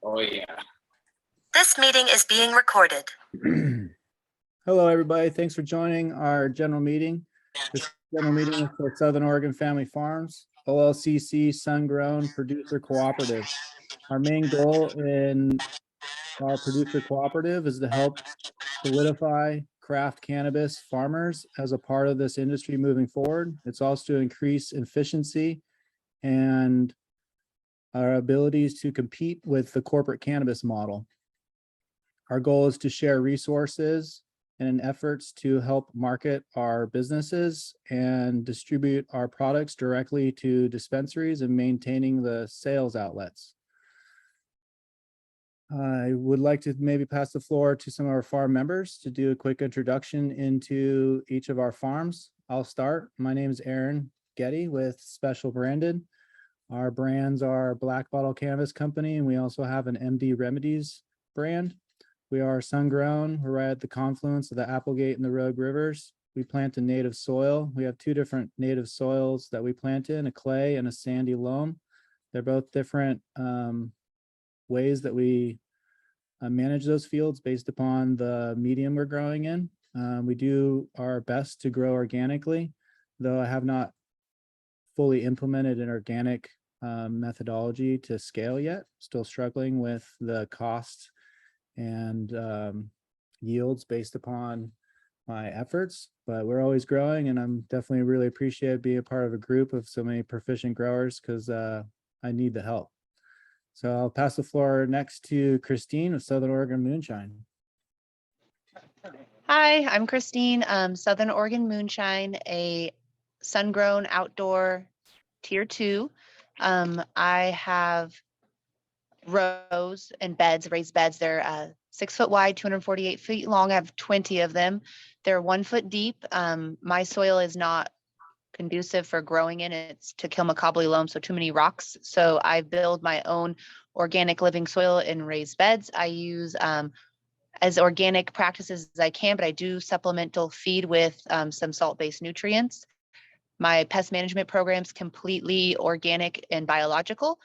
Oh, yeah. This meeting is being recorded. Hello, everybody. Thanks for joining our general meeting. This general meeting is for Southern Oregon Family Farms, OLCC Sun-Grown Producer Cooperative. Our main goal in our producer cooperative is to help solidify craft cannabis farmers as a part of this industry moving forward. It's also to increase efficiency and our abilities to compete with the corporate cannabis model. Our goal is to share resources and efforts to help market our businesses and distribute our products directly to dispensaries and maintaining the sales outlets. I would like to maybe pass the floor to some of our farm members to do a quick introduction into each of our farms. I'll start. My name is Aaron Getty with Special Branded. Our brands are Black Bottle Cannabis Company, and we also have an MD Remedies brand. We are sun-grown. We're right at the confluence of the Applegate and the Rogue Rivers. We plant in native soil. We have two different native soils that we plant in, a clay and a sandy loam. They're both different ways that we manage those fields based upon the medium we're growing in. We do our best to grow organically, though I have not fully implemented an organic methodology to scale yet. Still struggling with the cost and yields based upon my efforts, but we're always growing, and I'm definitely really appreciate being a part of a group of so many proficient growers because I need the help. So I'll pass the floor next to Kristine of Southern Oregon Moonshine. Hi, I'm Kristine, Southern Oregon Moonshine, a sun-grown outdoor tier 2. I have rows and beds, raised beds. They're 6 foot wide, 248 feet long. I have 20 of them. They're 1 foot deep. My soil is not conducive for growing in. It's to kill macabre loam, so too many rocks. So I build my own organic living soil in raised beds. I use as organic practices as I can, but I do supplemental feed with some salt-based nutrients. My pest management program is completely organic and biological.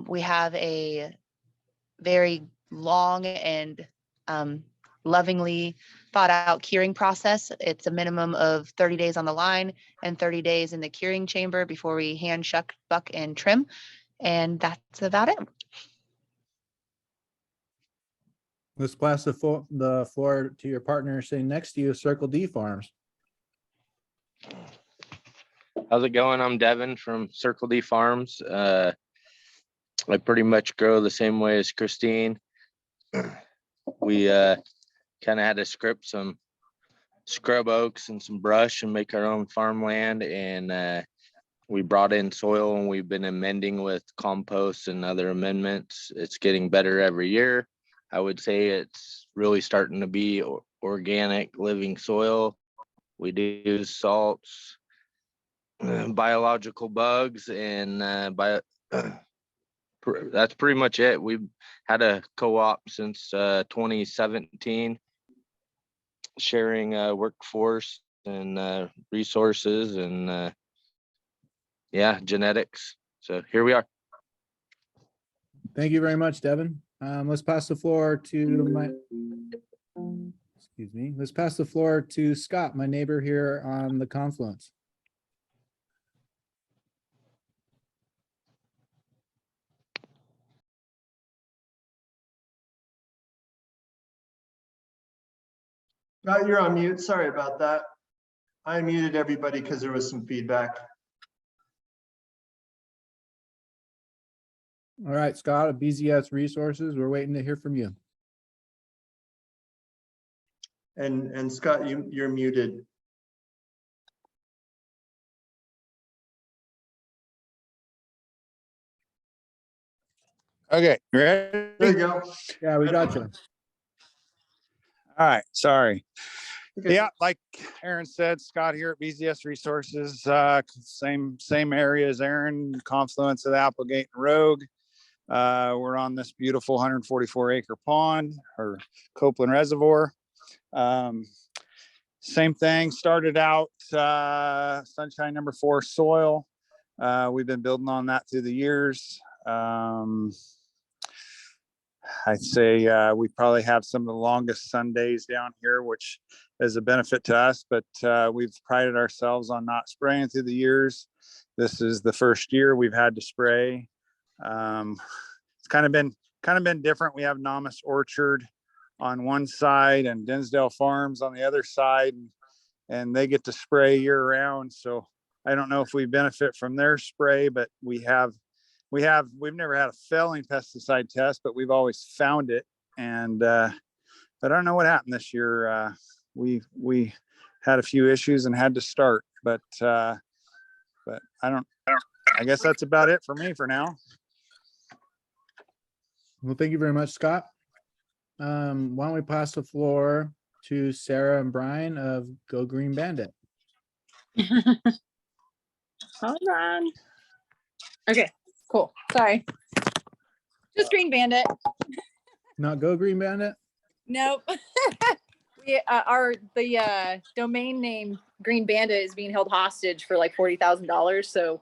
We have a very long and lovingly thought out curing process. It's a minimum of 30 days on the line and 30 days in the curing chamber before we hand shuck, buck, and trim. And that's about it. Let's pass the floor to your partner sitting next to you, Circle D Farms. How's it going? I'm Devin from Circle D Farms. I pretty much grow the same way as Kristine. We kind of had to script some scrub oaks and some brush and make our own farmland, and we brought in soil, and we've been amending with compost and other amendments. It's getting better every year. I would say it's really starting to be organic living soil. We do salts, biological bugs, and that's pretty much it. We've had a co-op since 2017, sharing workforce and resources and genetics. So here we are. Thank you very much, Devin. Let's pass the floor to Let's pass the floor to Scott, my neighbor here on the confluence. You're on mute. Sorry about that. I muted everybody because there was some feedback. All right, Scott of BZS Resources, we're waiting to hear from you. And Scott, you're muted. Okay, ready? There you go. Yeah, we got you. All right, sorry. Okay. Yeah, like Aaron said, Scott here at BZS Resources, same area as Aaron, confluence of the Applegate and Rogue. We're on this beautiful 144 acre pond or Copeland Reservoir. Same thing, started out sunshine number 4 soil. We've been building on that through the years. I'd say we probably have some of the longest sun days down here, which is a benefit to us, but we've prided ourselves on not spraying through the years. This is the first year we've had to spray. It's kind of been different. We have Namas Orchard on one side and Dinsdale Farms on the other side, and they get to spray year round. So I don't know if we benefit from their spray, but we've never had a failing pesticide test, but we've always found it. And but I don't know what happened this year. We had a few issues and had to start, but I guess that's about it for me for now. Well, thank you very much, Scott. Why don't we pass the floor to Sarah and Brian of Go Green Bandit? Hold on. Okay, cool. Sorry. Just Green Bandit. Not Go Green Bandit? Nope. The domain name Green Bandit is being held hostage for like $40,000. So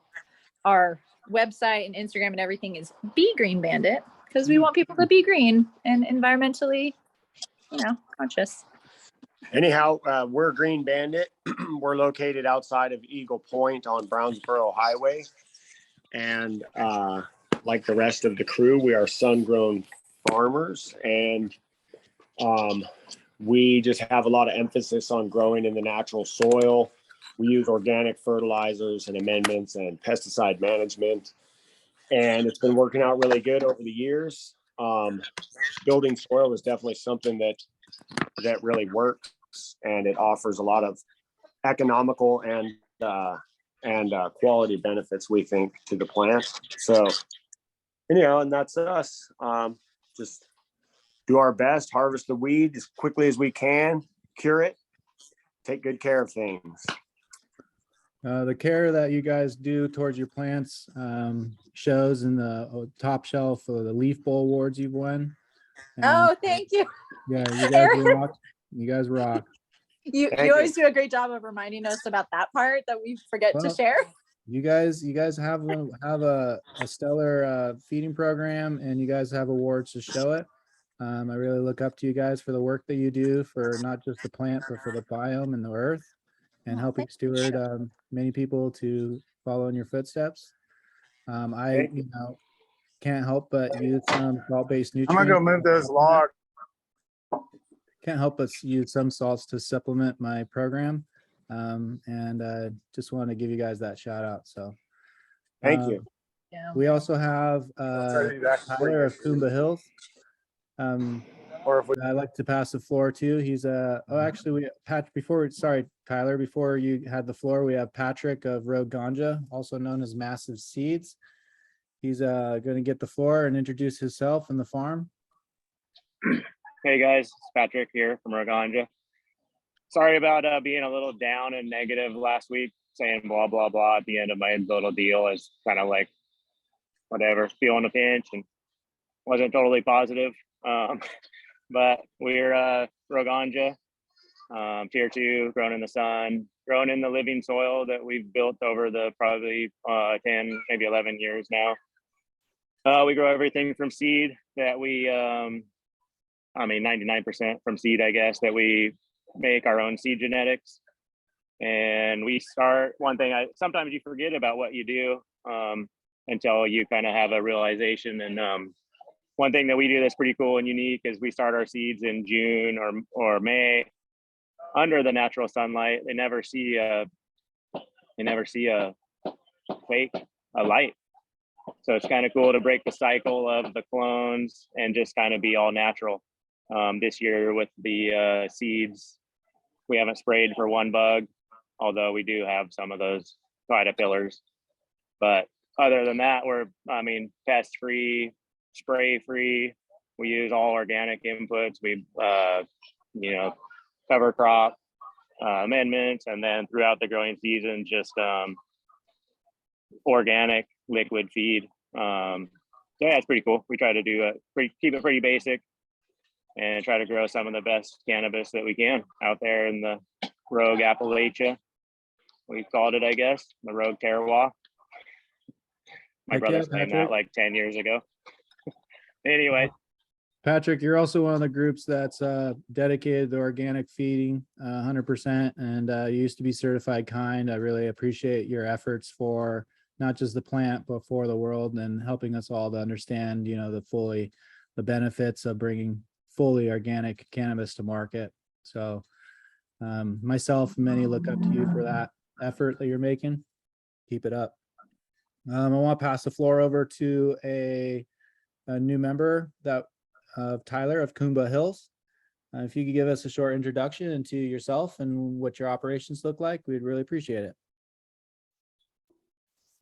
our website and Instagram and everything is Be Green Bandit because we want people to be green and environmentally, conscious. Anyhow, we're Green Bandit. We're located outside of Eagle Point on Brownsboro Highway. And like the rest of the crew, we are sun-grown farmers. And we just have a lot of emphasis on growing in the natural soil. We use organic fertilizers and amendments and pesticide management. And it's been working out really good over the years. Building soil is definitely something that really works, and it offers a lot of economical and quality benefits, we think, to the plant. So, and that's us. Just do our best, harvest the weed as quickly as we can, cure it, take good care of things. The care that you guys do towards your plants shows in the top shelf of the Leaf Bowl awards you've won. Oh, thank you. Yeah, you guys rock. You guys rock. You always do a great job of reminding us about that part that we forget to share. You guys have a stellar feeding program, and you guys have awards to show it. I really look up to you guys for the work that you do for not just the plant, but for the biome and the earth, and helping steward many people to follow in your footsteps. I can't help but use some salt-based I'm nutrients. gonna go move those logs. Can't help but use some salts to supplement my program. And just want to give you guys that shout out. So Thank you. Yeah. we also have Tyler of Kumba Hills. Or if we, I'd like to pass the floor to. He's Tyler, before you had the floor, we have Patrick of Roganja, also known as Massive Seeds. He's going to get the floor and introduce himself and the farm. Hey guys, it's Patrick here from Roganja. Sorry about being a little down and negative last week, saying blah, blah, blah at the end of my little deal. Is kind of like, whatever, feeling a pinch and wasn't totally positive. But we're Roganja, tier 2, grown in the sun, grown in the living soil that we've built over the probably 10, maybe 11 years now. We grow everything from seed that we, 99% from seed, I guess, that we make our own seed genetics. And we start, sometimes you forget about what you do until you kind of have a realization. And one thing that we do that's pretty cool and unique is we start our seeds in June or May under the natural sunlight. They never see a light. So it's kind of cool to break the cycle of the clones and just kind of be all natural. This year with the seeds, we haven't sprayed for one bug, although we do have some of those caterpillars. But other than that, we're, pest free, spray free. We use all organic inputs. We, cover crop amendments, and then throughout the growing season, just organic liquid feed. So yeah, it's pretty cool. We try to do keep it pretty basic and try to grow some of the best cannabis that we can out there in the Rogue Appalachia. We called it, I guess, the Rogue Terroir. My brother's named that like 10 years ago. Anyway, Patrick, you're also one of the groups that's dedicated to organic feeding 100%, and you used to be certified kind. I really appreciate your efforts for not just the plant, but for the world, and helping us all to understand, the benefits of bringing fully organic cannabis to market. So myself and many look up to you for that effort that you're making. Keep it up. I want to pass the floor over to a new member of Tyler of Kumba Hills. If you could give us a short introduction into yourself and what your operations look like, we'd really appreciate it.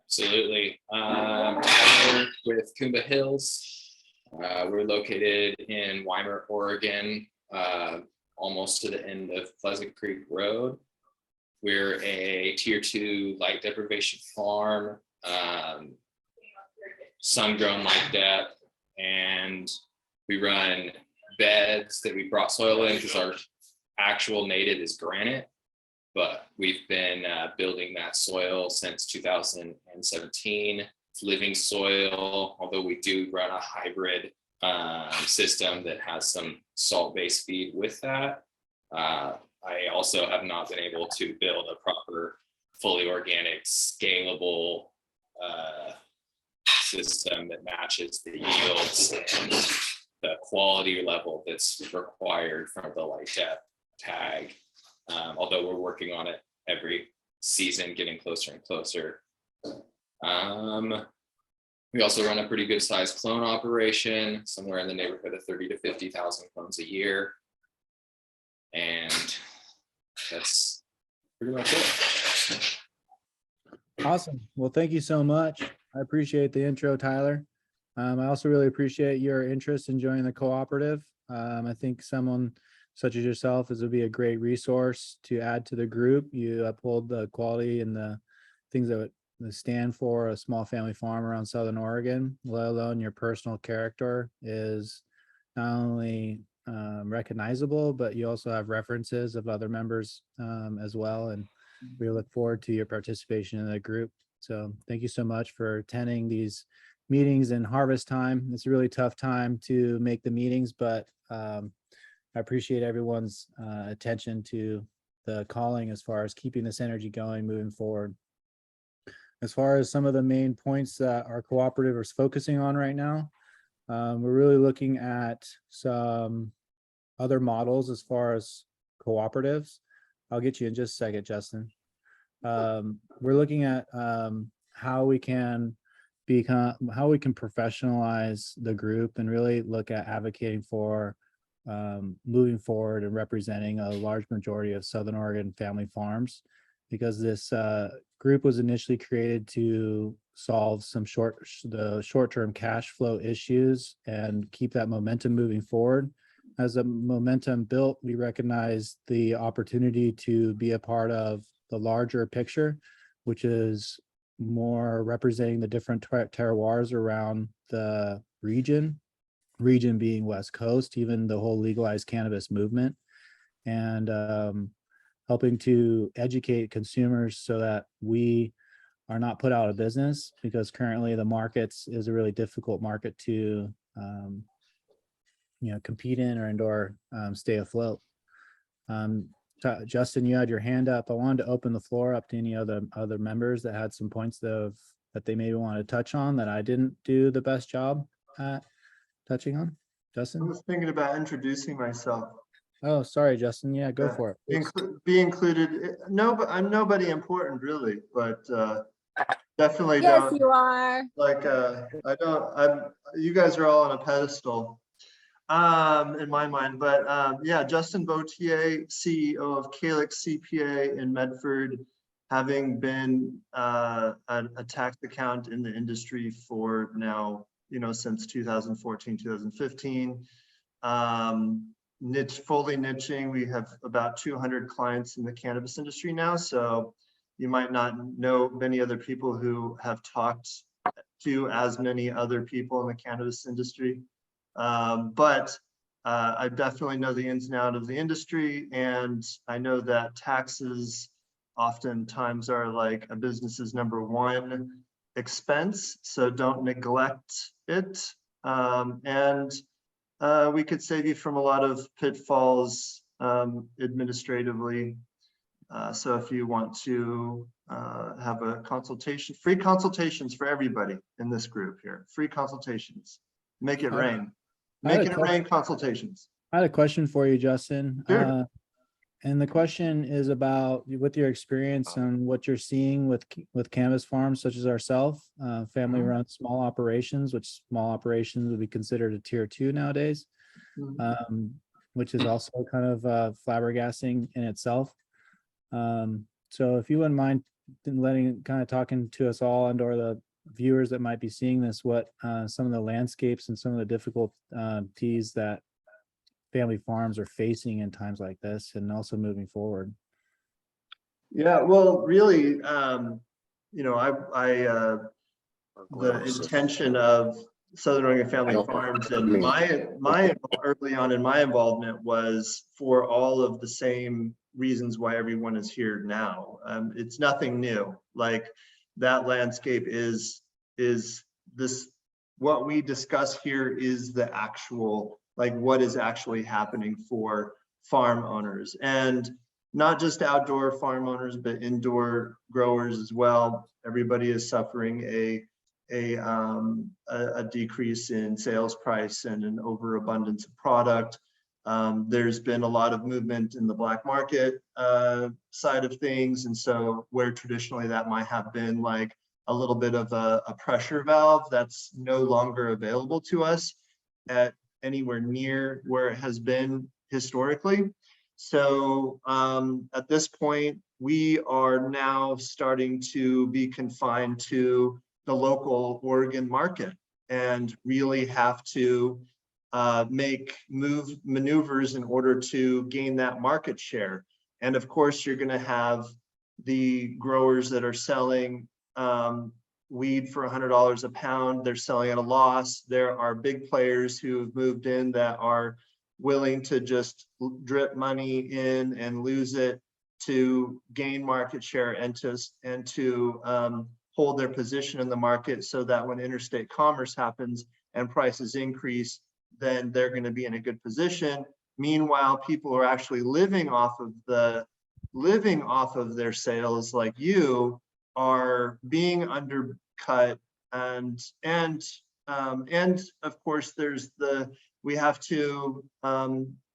Absolutely. Tyler with Kumba Hills. We're located in Weimar, Oregon, almost to the end of Pleasant Creek Road. We're a tier 2 light deprivation farm, sun-grown light dep, and we run beds that we brought soil in because our actual native is granite, but we've been building that soil since 2017. It's living soil, although we do run a hybrid system that has some salt-based feed with that. I also have not been able to build a proper, fully organic, scalable system that matches the yields and the quality level that's required from the light dep tag. Although we're working on it every season, getting closer and closer. We also run a pretty good sized clone operation, somewhere in the neighborhood of 30 to 50,000 clones a year. And that's pretty much it. Awesome. Well, thank you so much. I appreciate the intro, Tyler. I also really appreciate your interest in joining the cooperative. I think someone such as yourself would be a great resource to add to the group. You uphold the quality and the things that stand for a small family farm around Southern Oregon, let alone your personal character is not only recognizable, but you also have references of other members as well. And we look forward to your participation in the group. So thank you so much for attending these meetings in harvest time. It's a really tough time to make the meetings, but I appreciate everyone's attention to the calling as far as keeping this energy going moving forward. As far as some of the main points that our cooperative is focusing on right now, we're really looking at some other models as far as cooperatives. I'll get you in just a second, Justin. We're looking at how we can professionalize the group and really look at advocating for moving forward and representing a large majority of Southern Oregon family farms, because this group was initially created to solve some short-term cash flow issues and keep that momentum moving forward. As the momentum built, we recognized the opportunity to be a part of the larger picture, which is more representing the different terroirs around the region being West Coast, even the whole legalized cannabis movement, and helping to educate consumers so that we are not put out of business, because currently the markets is a really difficult market to compete in or stay afloat. Justin, you had your hand up. I wanted to open the floor up to any other members that had some points that they maybe want to touch on that I didn't do the best job at touching on. I Justin? was thinking about introducing myself. Oh, sorry, Justin. Yeah, go for it. Be included. No, but I'm nobody important really, but definitely Yes, don't. you are. Like you guys are all on a pedestal in my mind, but yeah, Justin Botillier, CEO of Calyx CPA in Medford, having been a tax account in the industry for now, since 2014, 2015. Fully niching. We have about 200 clients in the cannabis industry now, so you might not know many other people who have talked to as many other people in the cannabis industry. But I definitely know the ins and outs of the industry, and I know that taxes oftentimes are like a business's #1 expense, so don't neglect it. And we could save you from a lot of pitfalls administratively. So if you want to have a consultation, free consultations for everybody in this group here, free consultations. Make it rain. Make it rain consultations. I had a question for you, Justin. Sure. And the question is about with your experience and what you're seeing with cannabis farms such as ourselves, family-run small operations, which small operations would be considered a tier 2 nowadays, which is also kind of flabbergasting in itself. So if you wouldn't mind talking to us all and or the viewers that might be seeing this, what some of the landscapes and some of the difficulties that family farms are facing in times like this and also moving forward. Yeah, well, really, you know, the intention of Southern Oregon Family Farms and my early on in my involvement was for all of the same reasons why everyone is here now. It's nothing new. Like that landscape is this, what we discuss here is the actual, like what is actually happening for farm owners, and not just outdoor farm owners, but indoor growers as well. Everybody is suffering a decrease in sales price and an overabundance of product. There's been a lot of movement in the black market side of things. And so where traditionally that might have been like a little bit of a pressure valve, that's no longer available to us at anywhere near where it has been historically. So at this point, we are now starting to be confined to the local Oregon market and really have to make maneuvers in order to gain that market share. And of course, you're going to have the growers that are selling weed for $100 a pound. They're selling at a loss. There are big players who have moved in that are willing to just drip money in and lose it to gain market share and to hold their position in the market, so that when interstate commerce happens and prices increase, then they're going to be in a good position. Meanwhile, people are actually living off of their sales, like you are being undercut, and of course we have to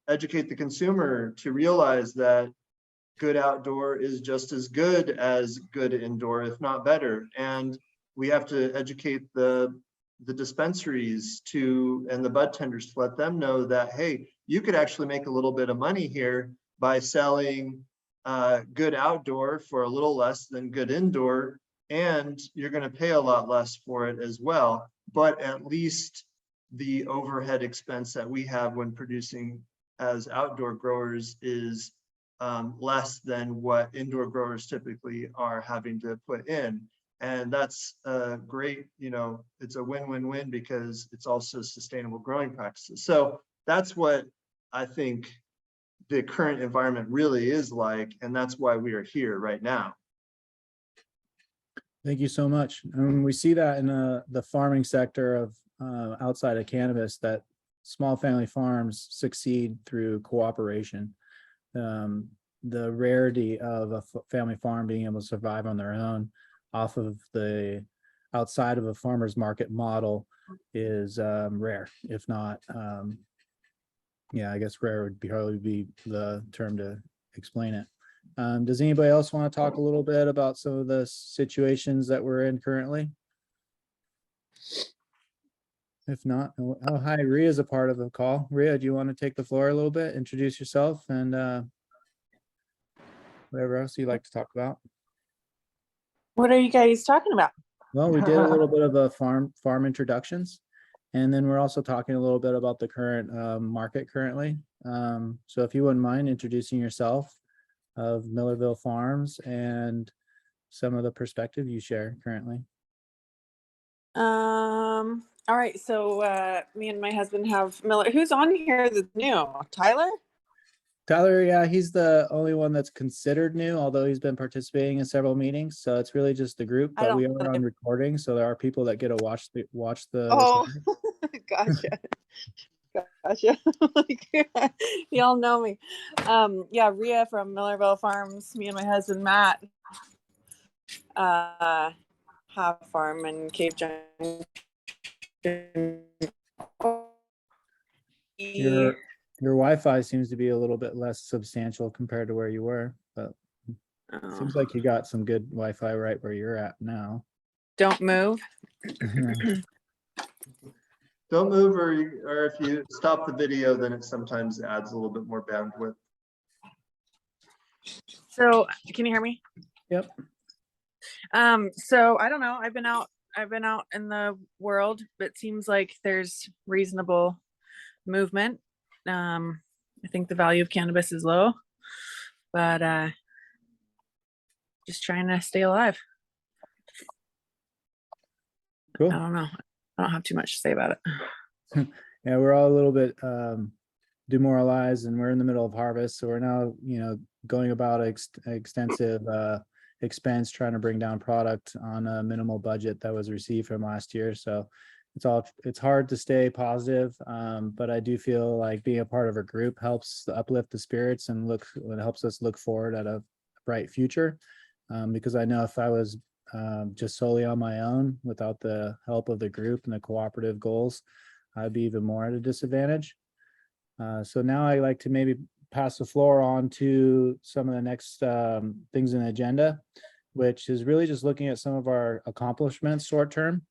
educate the consumer to realize that good outdoor is just as good as good indoor, if not better. And we have to educate the dispensaries and the bud tenders to let them know that, hey, you could actually make a little bit of money here by selling good outdoor for a little less than good indoor, and you're going to pay a lot less for it as well. But at least the overhead expense that we have when producing as outdoor growers is less than what indoor growers typically are having to put in. And that's great, you know, it's a win-win-win because it's also sustainable growing practices. So that's what I think the current environment really is like, and that's why we are here right now. Thank you so much. We see that in the farming sector of outside of cannabis, that small family farms succeed through cooperation. The rarity of a family farm being able to survive on their own off of the outside of a farmer's market model is rare, if not, yeah, I guess rare would probably be the term to explain it. Does anybody else want to talk a little bit about some of the situations that we're in currently? If not, oh, hi, Rhea is a part of the call. Rhea, do you want to take the floor a little bit, introduce yourself, and whatever else you'd like to talk about? What are you guys talking about? Well, we did a little bit of a farm introductions, and then we're also talking a little bit about the current market currently. So if you wouldn't mind introducing yourself, of Millerville Farms, and some of the perspective you share currently. All right, so me and my husband have Miller. Who's on here that's new? Tyler? Tyler, yeah, he's the only one that's considered new, although he's been participating in several meetings. So it's really just the group, but we are on recording, so there are people that get to watch the Oh, gotcha. Gotcha. Like, y'all know me. Yeah, Rhea from Millerville Farms. Me and my husband Matt have a farm in Cave Junction. Your Wi-Fi seems to be a little bit less substantial compared to where you were, but it seems like you got some good Wi-Fi right where you're at now. Don't move. Don't move, or if you stop the video, then it sometimes adds a little bit more bandwidth. So can you hear me? Yep. So I don't know. I've been out in the world, but it seems like there's reasonable movement. I think the value of cannabis is low, but just trying to stay alive. Cool. I don't know. I don't have too much to say about it. Yeah, we're all a little bit demoralized, and we're in the middle of harvest, so we're now, going about extensive expense trying to bring down product on a minimal budget that was received from last year. So it's hard to stay positive, but I do feel like being a part of a group helps uplift the spirits and it helps us look forward at a bright future. Because I know if I was just solely on my own without the help of the group and the cooperative goals, I'd be even more at a disadvantage. So now I like to maybe pass the floor on to some of the next things in the agenda, which is really just looking at some of our accomplishments short term.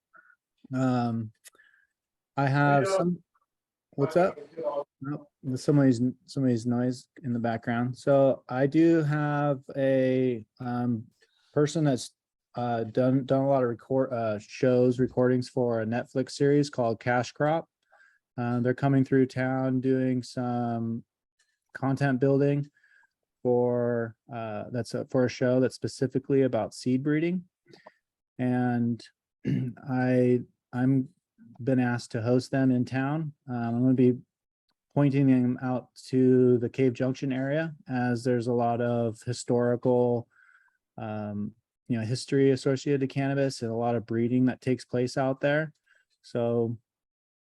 I have some. What's up? Oh, somebody's noise in the background. So I do have a person that's done a lot of recordings for a Netflix series called Cash Crop. They're coming through town doing some content building for for a show that's specifically about seed breeding, and I'm been asked to host them in town. I'm going to be pointing them out to the Cave Junction area, as there's a lot of historical history associated to cannabis and a lot of breeding that takes place out there. So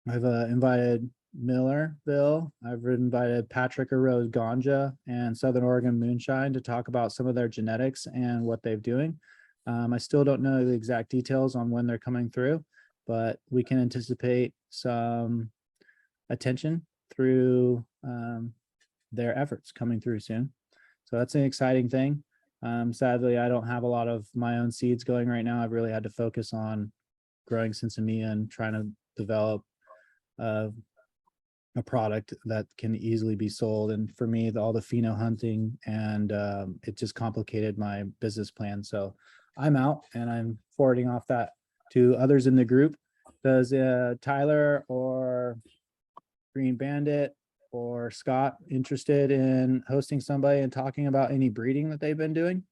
I've invited Millerville, I've invited Patrick or Roganja and Southern Oregon Moonshine to talk about some of their genetics and what they're doing. I still don't know the exact details on when they're coming through, but we can anticipate some attention through their efforts coming through soon. So that's an exciting thing. Sadly, I don't have a lot of my own seeds going right now. I've really had to focus on growing Sinsemilla and trying to develop a product that can easily be sold. And for me, all the pheno hunting and it just complicated my business plan. So I'm out and I'm forwarding off that to others in the group. Does Tyler or Green Bandit or Scott interested in hosting somebody and talking about any breeding that they've been doing?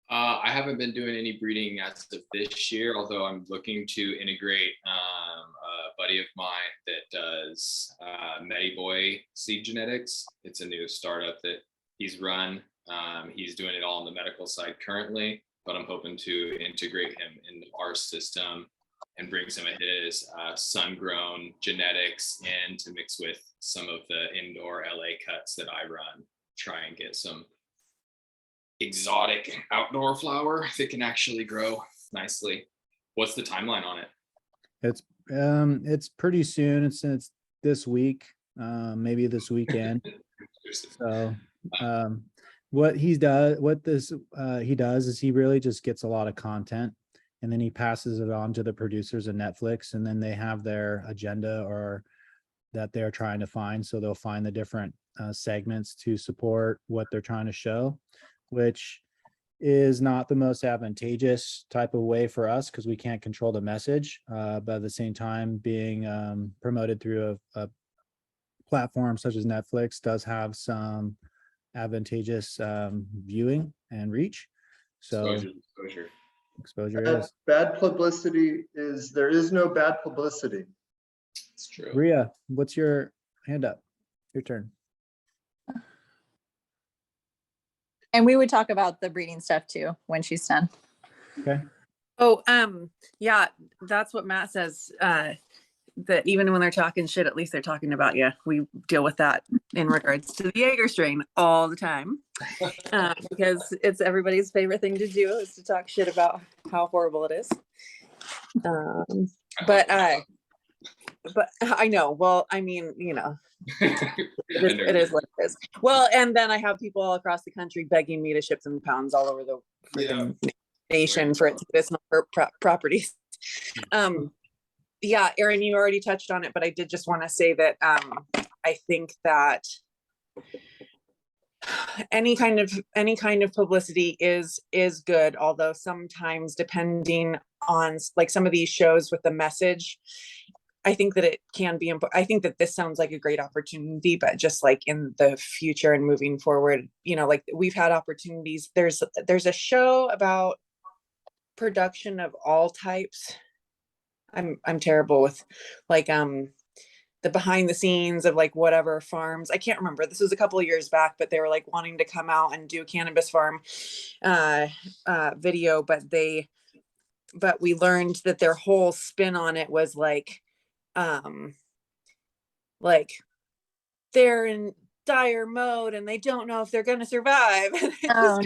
I haven't been doing any breeding as of this year, although I'm looking to integrate a buddy of mine that does Mediboy seed genetics. It's a new startup that he's run. He's doing it all on the medical side currently, but I'm hoping to integrate him into our system and bring some of his sun-grown genetics in to mix with some of the indoor LA cuts that I run. Try and get some exotic outdoor flower that can actually grow nicely. What's the timeline on it? It's pretty soon. It's this week, maybe this weekend. So what he does is he really just gets a lot of content, and then he passes it on to the producers of Netflix, and then they have their agenda or that they're trying to find. So they'll find the different segments to support what they're trying to show, which is not the most advantageous type of way for us because we can't control the message. But at the same time, being promoted through a platform such as Netflix does have some advantageous viewing and reach. So exposure is bad publicity is, there is no bad publicity. It's true. Rhea, what's your hand up? Your turn. And we would talk about the breeding stuff too when she's done. Okay. Oh, yeah, that's what Matt says. that even when they're talking shit, at least they're talking about you. We deal with that in regards to the Jaeger strain all the time, because it's everybody's favorite thing to do is to talk shit about how horrible it is. But I know. Well, I mean, you know, it is what it is. Well, and then I have people all across the country begging me to ship them pounds all over the freaking nation for its properties. Yeah, Aaron, you already touched on it, but I did just want to say that I think that any kind of publicity is good, although sometimes depending on like some of these shows with the message, I think that it can be I think that this sounds like a great opportunity, but just like in the future and moving forward, you know, like we've had opportunities. There's a show about production of all types. I'm terrible with like the behind the scenes of like whatever farms. I can't remember. This was a couple of years back, but they were like wanting to come out and do a cannabis farm video, but we learned that their whole spin on it was like they're in dire mode and they don't know if they're going to survive. Oh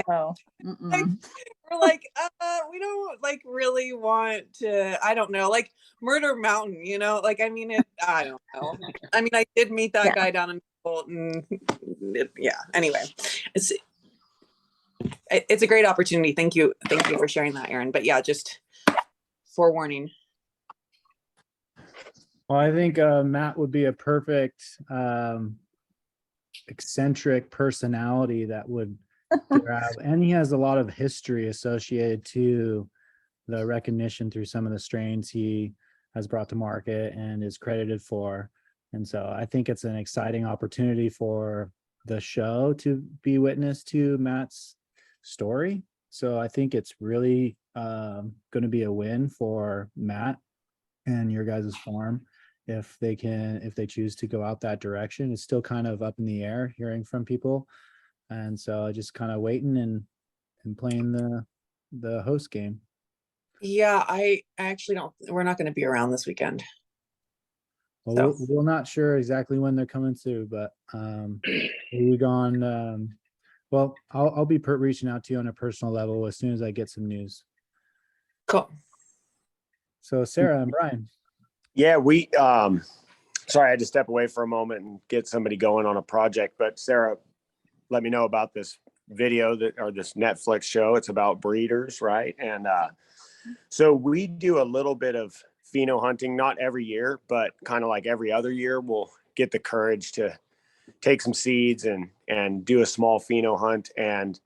no. Like, we're like, we don't like really want to, I don't know, like Murder Mountain, you know, like, I mean, I don't know. I mean, I did meet that guy down in Bolton. Yeah. Anyway, it's a great opportunity. Thank you for sharing that, Aaron. But yeah, just forewarning. Well, I think Matt would be a perfect eccentric personality that would grab, and he has a lot of history associated to the recognition through some of the strains he has brought to market and is credited for. And so I think it's an exciting opportunity for the show to be witness to Matt's story. So I think it's really going to be a win for Matt and your guys' farm if they choose to go out that direction. It's still kind of up in the air hearing from people. And so just kind of waiting and playing the host game. Yeah, I actually don't, we're not going to be around this weekend. Well, we're not sure exactly when they're coming through, but we're gone. Well, I'll be reaching out to you on a personal level as soon as I get some news. Cool. So Sarah and Brian. Yeah, we sorry, I had to step away for a moment and get somebody going on a project, but Sarah let me know about this video or this Netflix show. It's about breeders, right? And so we do a little bit of pheno hunting, not every year, but kind of like every other year, we'll get the courage to take some seeds and do a small pheno hunt. And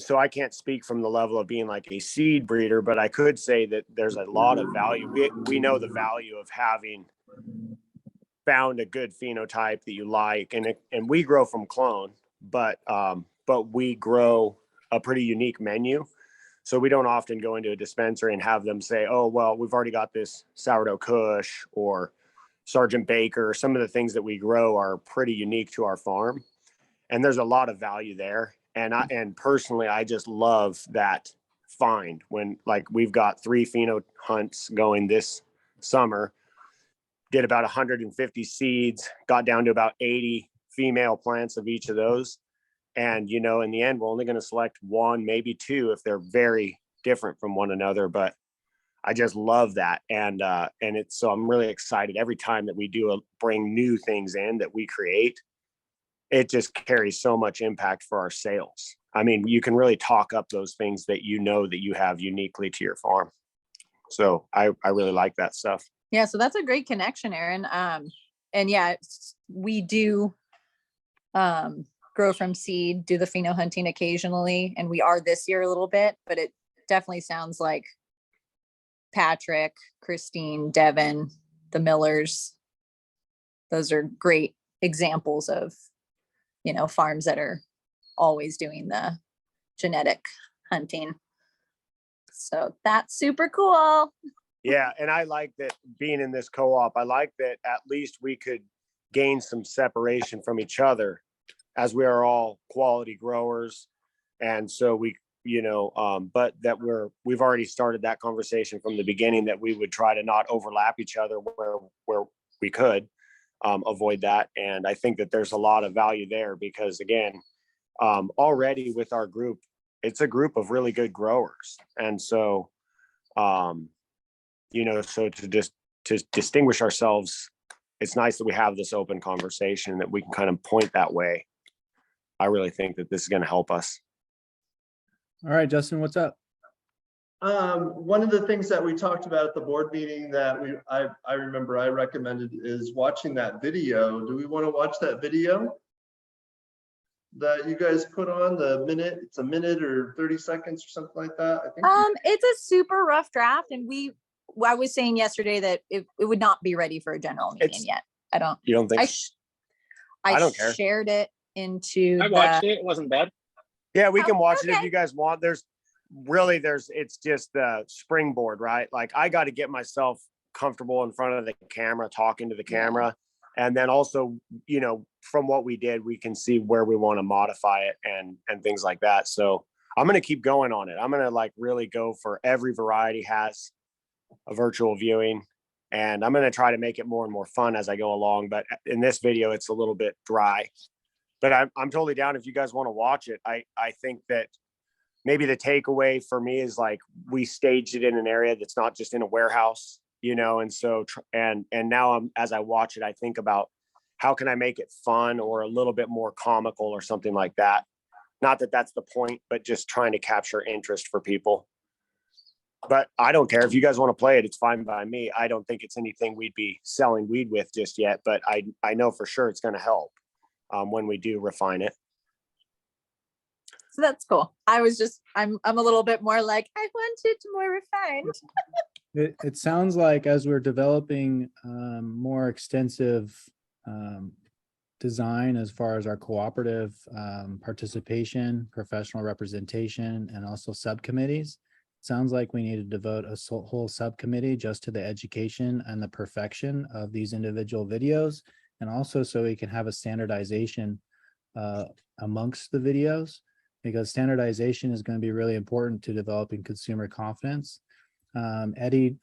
so I can't speak from the level of being like a seed breeder, but I could say that there's a lot of value. We know the value of having found a good phenotype that you like, and we grow from clone, but we grow a pretty unique menu. So we don't often go into a dispensary and have them say, oh, well, we've already got this sourdough Kush or Sergeant Baker. Some of the things that we grow are pretty unique to our farm, and there's a lot of value there. And personally, I just love that find when, like, we've got 3 pheno hunts going this summer, did about 150 seeds, got down to about 80 female plants of each of those. And, you know, in the end, we're only going to select 1, maybe 2 if they're very different from one another. But I just love that. And so I'm really excited every time that we bring new things in that we create. It just carries so much impact for our sales. I mean, you can really talk up those things that you know that you have uniquely to your farm. So I really like that stuff. Yeah, so that's a great connection, Aaron. And yeah, we do grow from seed, do the pheno hunting occasionally, and we are this year a little bit, but it definitely sounds like Patrick, Kristine, Devin, the Millers, those are great examples of, you know, farms that are always doing the genetic hunting. So that's super cool. Yeah. And I like that being in this co-op, I like that at least we could gain some separation from each other as we are all quality growers. And so but that we've already started that conversation from the beginning, that we would try to not overlap each other where we could avoid that. And I think that there's a lot of value there because, again, already with our group, it's a group of really good growers. And so, so to distinguish ourselves, it's nice that we have this open conversation that we can kind of point that way. I really think that this is going to help us. All right, Justin, what's up? One of the things that we talked about at the board meeting that I remember I recommended is watching that video. Do we want to watch that video that you guys put on it's a minute or 30 seconds or something like that? I think. It's a super rough draft, and I was saying yesterday that it would not be ready for a general meeting yet. You don't think? I don't care. Shared it into. I watched it. It wasn't bad. Yeah, we can watch it if okay. you guys want. It's just the springboard, right? Like I got to get myself comfortable in front of the camera, talking to the camera. And then also, from what we did, we can see where we want to modify it and things like that. So I'm going to keep going on it. I'm going to really go for every variety has a virtual viewing, and I'm going to try to make it more and more fun as I go along. But in this video, it's a little bit dry. But I'm totally down if you guys want to watch it. I think that maybe the takeaway for me is we staged it in an area that's not just in a warehouse, and so and now as I watch it, I think about how can I make it fun or a little bit more comical or something like that. Not that that's the point, but just trying to capture interest for people. But I don't care if you guys want to play it, it's fine by me. I don't think it's anything we'd be selling weed with just yet, but I know for sure it's going to help when we do refine it. So that's cool. I'm a little bit more I want it more refined. It sounds like as we're developing more extensive design as far as our cooperative participation, professional representation, and also subcommittees, sounds like we need to devote a whole subcommittee just to the education and the perfection of these individual videos, and also so we can have a standardization amongst the videos, because standardization is going to be really important to developing consumer confidence. Eddie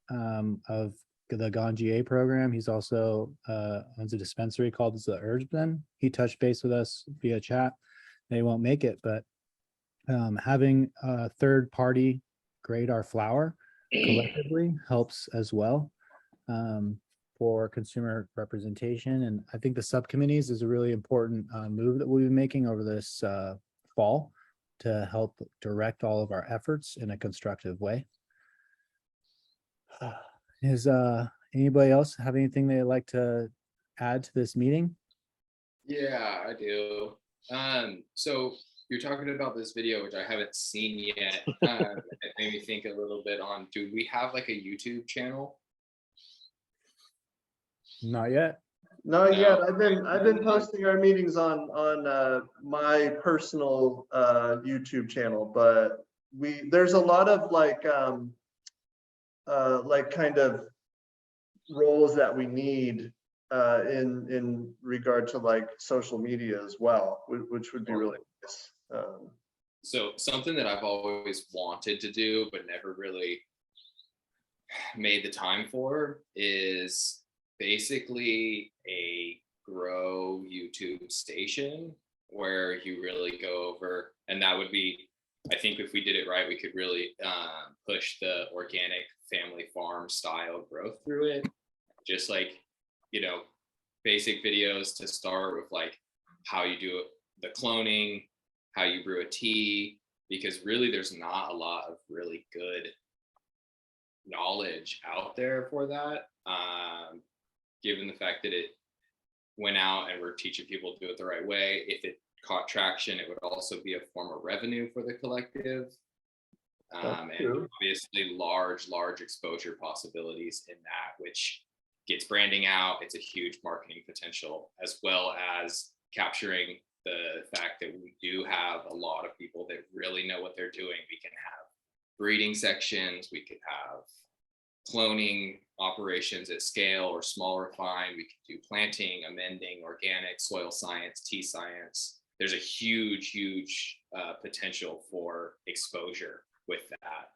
of the Gangier program, he's also owns a dispensary called the Herbsman. He touched base with us via chat. They won't make it, but having a third party grade our flower collectively helps as well for consumer representation. And I think the subcommittees is a really important move that we'll be making over this fall to help direct all of our efforts in a constructive way. Is anybody else have anything they'd like to add to this meeting? Yeah, I do. So you're talking about this video, which I haven't seen yet. It made me think a little bit on, do we have a YouTube channel? Not yet. Not yet. I've been posting our meetings on my personal YouTube channel, but there's a lot of kind of roles that we need in regard to social media as well, which would be really nice. So something that I've always wanted to do but never really made the time for is basically a grow YouTube station where you really go over, and that would be, I think if we did it right, we could really push the organic family farm style growth through it. Just basic videos to start with, how you do the cloning, how you brew a tea, because really there's not a lot of really good knowledge out there for that. Given the fact that it went out and we're teaching people to do it the right way, if it caught traction, it would also be a form of revenue for the collective. And obviously large exposure possibilities in that, which gets branding out. It's a huge marketing potential, as well as capturing the fact that we do have a lot of people that really know what they're doing. We can have breeding sections, we could have cloning operations at scale or small refine, we could do planting, amending, organic, soil science, tea science. there's a huge potential for exposure with that.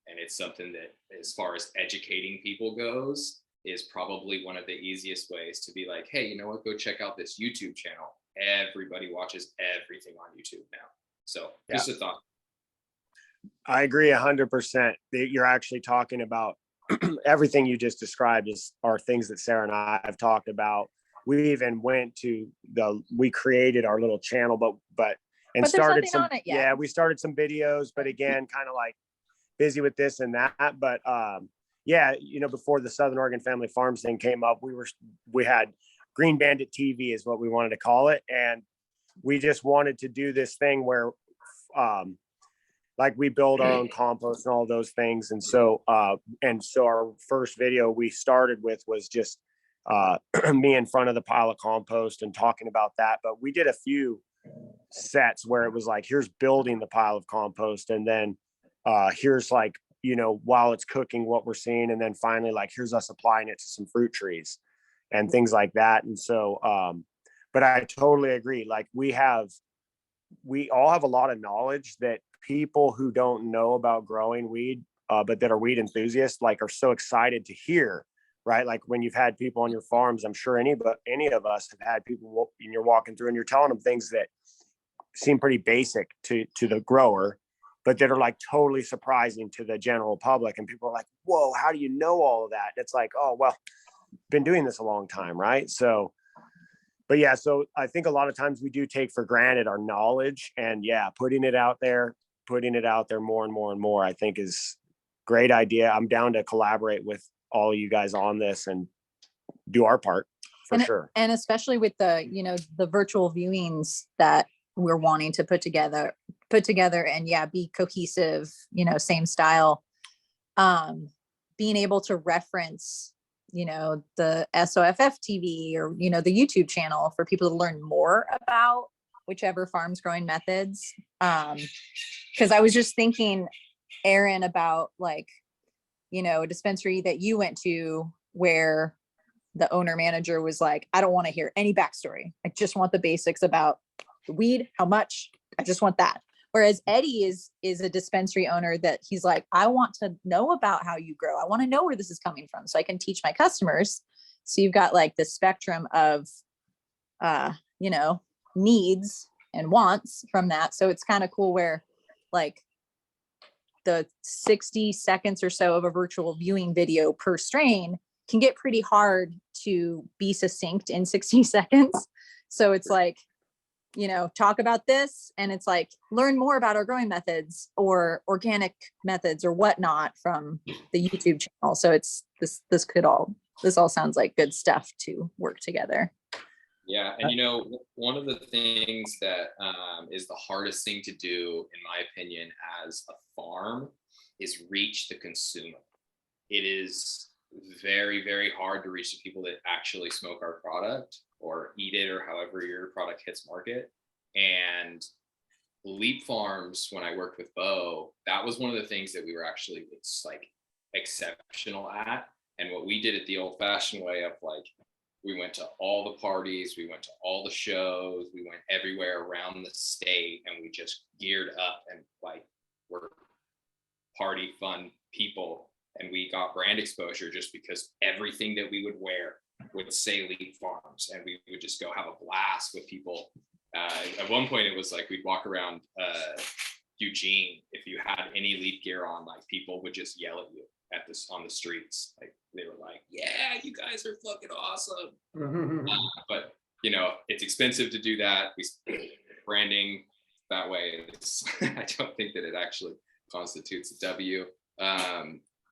And it's something that, as far as educating people goes, is probably one of the easiest ways to be like, hey, you know what, go check out this YouTube channel. Everybody watches everything on YouTube now. So just a thought. I agree 100%. You're actually talking about everything you just described are things that Sarah and I have talked about. We even went to we created our little channel, but started some, we started some videos, but again, kind of like busy with this and that. But before the Southern Oregon Family Farms thing came up, we had Green Bandit TV is what we wanted to call it. And we just wanted to do this thing where, like, we build our own compost and all those things. And so our first video we started with was just me in front of the pile of compost and talking about that. But we did a few sets where it was like, here's building the pile of compost. And then here's, like, while it's cooking, what we're seeing. And then finally, like, here's us applying it to some fruit trees and things like that. And so, but I totally agree. Like, we all have a lot of knowledge that people who don't know about growing weed, but that are weed enthusiasts, like, are so excited to hear, right? Like, when you've had people on your farms, I'm sure any of us have had people, and you're walking through and you're telling them things that seem pretty basic to the grower, but that are, like, totally surprising to the general public. And people are like, whoa, how do you know all of that? And it's like, oh, well, been doing this a long time, right? So, but yeah, so I think a lot of times we do take for granted our knowledge, and putting it out there more and more and more, I think is great idea. I'm down to collaborate with all you guys on this and do our part for sure. And especially with the, the virtual viewings that we're wanting to put together and be cohesive, same style, being able to reference, the SOFF TV or, the YouTube channel for people to learn more about whichever farm's growing methods. Cause I was just thinking, Aaron, about, like, a dispensary that you went to where the owner manager was like, I don't want to hear any backstory. I just want the basics about the weed, how much, I just want that. Whereas Eddie is a dispensary owner that he's like, I want to know about how you grow. I want to know where this is coming from so I can teach my customers. So you've got, like, the spectrum of, needs and wants from that. So it's kind of cool where, like, the 60 seconds or so of a virtual viewing video per strain can get pretty hard to be succinct in 60 seconds. So it's like, talk about this, and it's like, learn more about our growing methods or organic methods or whatnot from the YouTube channel. So it's this all sounds like good stuff to work together. Yeah. And one of the things that is the hardest thing to do, in my opinion, as a farm, is reach the consumer. It is very, very hard to reach the people that actually smoke our product or eat it, or however your product hits market. And Leap Farms, when I worked with Bo, that was one of the things that we were actually, it's like, exceptional at. And what we did it the old fashioned way of, like, we went to all the parties, we went to all the shows, we went everywhere around the state, and we just geared up and, like, we're party fun people. And we got brand exposure just because everything that we would wear would say Leap Farms, and we would just go have a blast with people. At one point it was like, we'd walk around Eugene. If you had any Leap gear on, like, people would just yell at you on the streets. Like, they were like, yeah, you guys are fucking awesome. But it's expensive to do that. Branding that way, I don't think that it actually constitutes a W.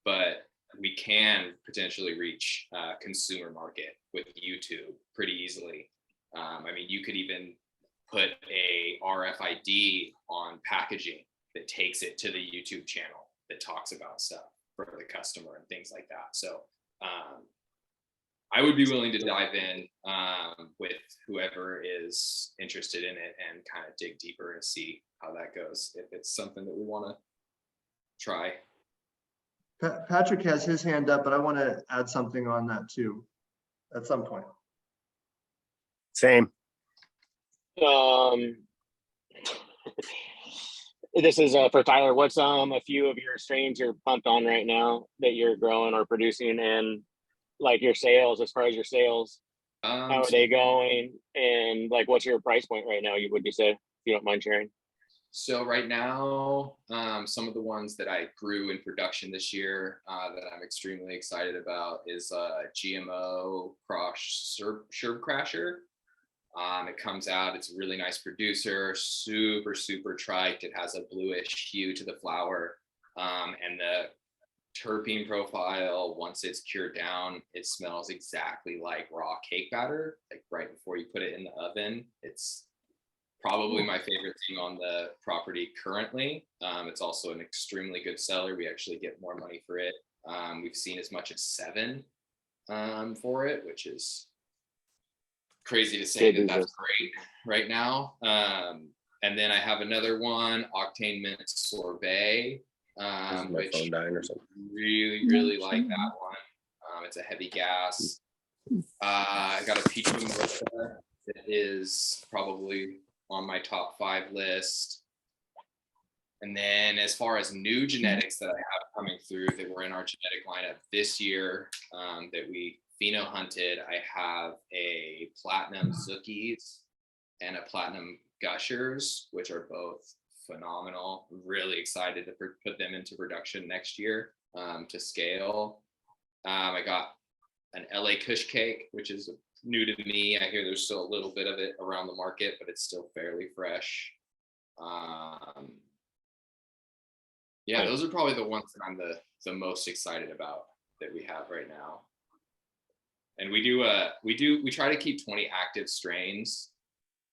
But we can potentially reach consumer market with YouTube pretty easily. I mean, you could even put a RFID on packaging that takes it to the YouTube channel that talks about stuff for the customer and things like that. So I would be willing to dive in with whoever is interested in it and kind of dig deeper and see how that goes, if it's something that we want to try. Patrick has his hand up, but I want to add something on that too at some point. Same. This is for Tyler. What's a few of your strains you're pumped on right now that you're growing or producing, and like your sales, as far as your sales, how are they going, and like what's your price point right now? Would you say, if you don't mind sharing? So right now, some of the ones that I grew in production this year that I'm extremely excited about is GMO Cross Sherb Crasher. It comes out, it's a really nice producer, super triked. It has a bluish hue to the flower, and the terpene profile, once it's cured down, it smells exactly like raw cake batter, like right before you put it in the oven. It's probably my favorite thing on the property currently. It's also an extremely good seller. We actually get more money for it. We've seen as much as 7 for it, which is crazy to say that that's great right now. And then I have another one, Octane Mint Sorbet, which really like that one. It's a heavy gas. I got a peach mimosa that is probably on my top 5 list. And then as far as new genetics that I have coming through that were in our genetic lineup this year, that we pheno hunted, I have a Platinum Zookies and a Platinum Gushers, which are both phenomenal. Really excited to put them into production next year to scale. I got an LA Kush Cake, which is new to me. I hear there's still a little bit of it around the market, but it's still fairly fresh. Yeah, those are probably the ones that I'm the most excited about that we have right now. And we try to keep 20 active strains,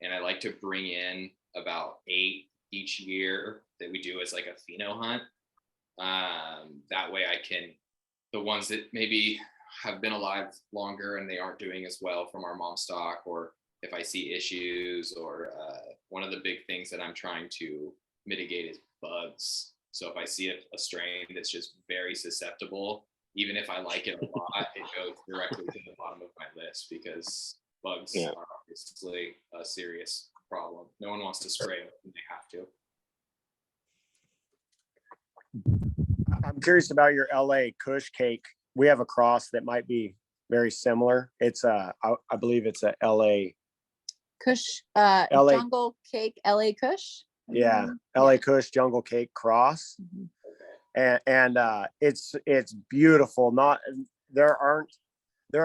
and I like to bring in about 8 each year that we do as like a pheno hunt. That way the ones that maybe have been alive longer and they aren't doing as well from our mom stock, or if I see issues, or one of the big things that I'm trying to mitigate is bugs. So if I see a strain that's just very susceptible, even if I like it a lot, it goes directly to the bottom of my list, because bugs are obviously a serious problem. No one wants to spray them when they have to. I'm curious about your LA Kush Cake. We have a cross that might be very similar. It's I believe it's a LA Kush, LA Jungle Cake, LA Kush. Yeah, LA Kush Jungle Cake cross. And it's beautiful. There are